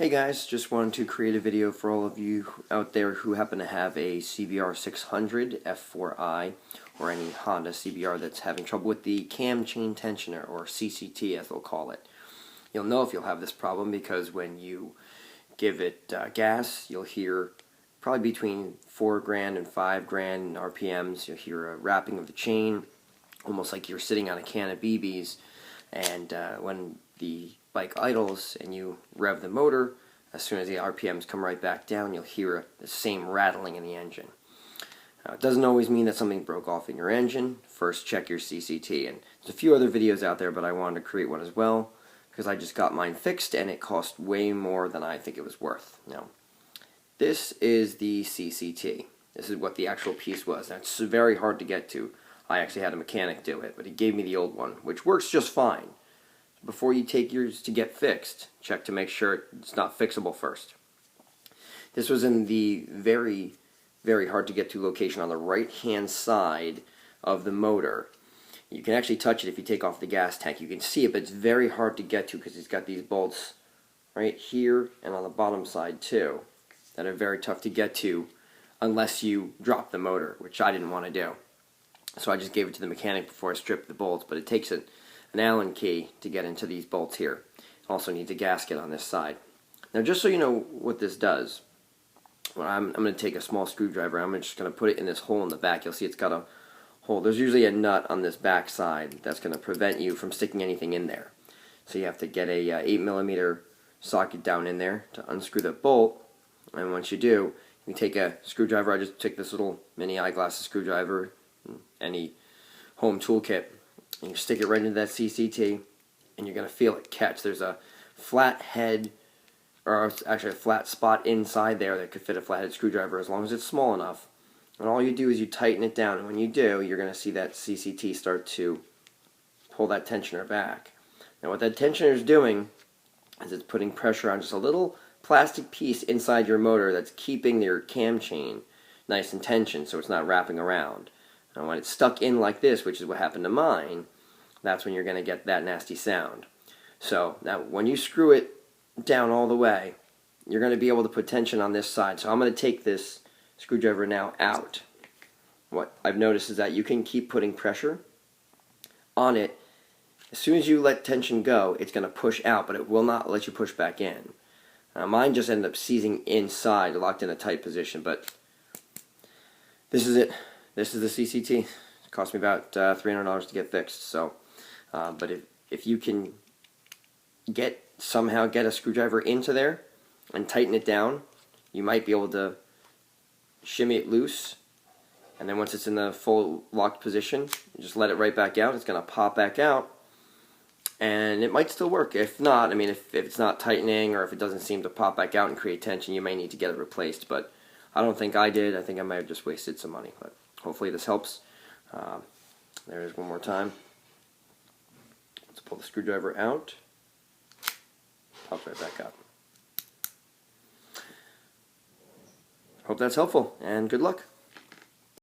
Hey guys, just wanted to create a video for all of you out there who happen to have a CBR 600 F4i or any Honda CBR that's having trouble with the cam chain tensioner, or CCT as they'll call it. You'll know if you'll have this problem because when you give it gas, you'll hear probably between 4 grand and 5 grand in RPMs. You'll hear a wrapping of the chain, almost like you're sitting on a can of BBs, and when the bike idles and you rev the motor, as soon as the RPMs come right back down, you'll hear the same rattling in the engine. Now, it doesn't always mean that something broke off in your engine. First, check your CCT. And there's a few other videos out there, but I wanted to create one as well because I just got mine fixed and it cost way more than I think it was worth. Now, this is the CCT. This is what the actual piece was. Now, it's very hard to get to. I actually had a mechanic do it, but he gave me the old one, which works just fine. Before you take yours to get fixed, check to make sure it's not fixable first. This was in the very, very hard to get to location on the right hand side of the motor. You can actually touch it if you take off the gas tank. You can see it, but it's very hard to get to because it's got these bolts right here and on the bottom side too that are very tough to get to unless you drop the motor, which I didn't want to do. So I just gave it to the mechanic before I stripped the bolts, but it takes an Allen key to get into these bolts here. Also needs a gasket on this side. Now, just so you know what this does, well, I'm going to take a small screwdriver. I'm just going to put it in this hole in the back. You'll see it's got a hole. There's usually a nut on this back side that's going to prevent you from sticking anything in there. So you have to get a 8mm socket down in there to unscrew the bolt. And once you do, you take a screwdriver. I just took this little mini eyeglasses screwdriver, any home toolkit, and you stick it right into that CCT, and you're going to feel it catch. There's a flat head, or actually a flat spot inside there that could fit a flathead screwdriver as long as it's small enough. And all you do is you tighten it down, and when you do, you're going to see that CCT start to pull that tensioner back. Now what that tensioner is doing is it's putting pressure on just a little plastic piece inside your motor that's keeping your cam chain nice and tensioned so it's not wrapping around. And when it's stuck in like this, which is what happened to mine, that's when you're going to get that nasty sound. So now when you screw it down all the way, you're going to be able to put tension on this side. So I'm going to take this screwdriver now out. What I've noticed is that you can keep putting pressure on it. As soon as you let tension go, it's going to push out, but it will not let you push back in. Mine just ended up seizing inside, locked in a tight position, but this is it. This is the CCT. It cost me about $300 to get fixed. So, but if you can somehow get a screwdriver into there and tighten it down, you might be able to shimmy it loose. And then once it's in the full locked position, you just let it right back out. It's going to pop back out, and it might still work. If not, I mean, if it's not tightening or if it doesn't seem to pop back out and create tension, you may need to get it replaced. But I don't think I did. I think I might have just wasted some money. But hopefully this helps. There it is one more time. Let's pull the screwdriver out. Pop right back up. Hope that's helpful, and good luck.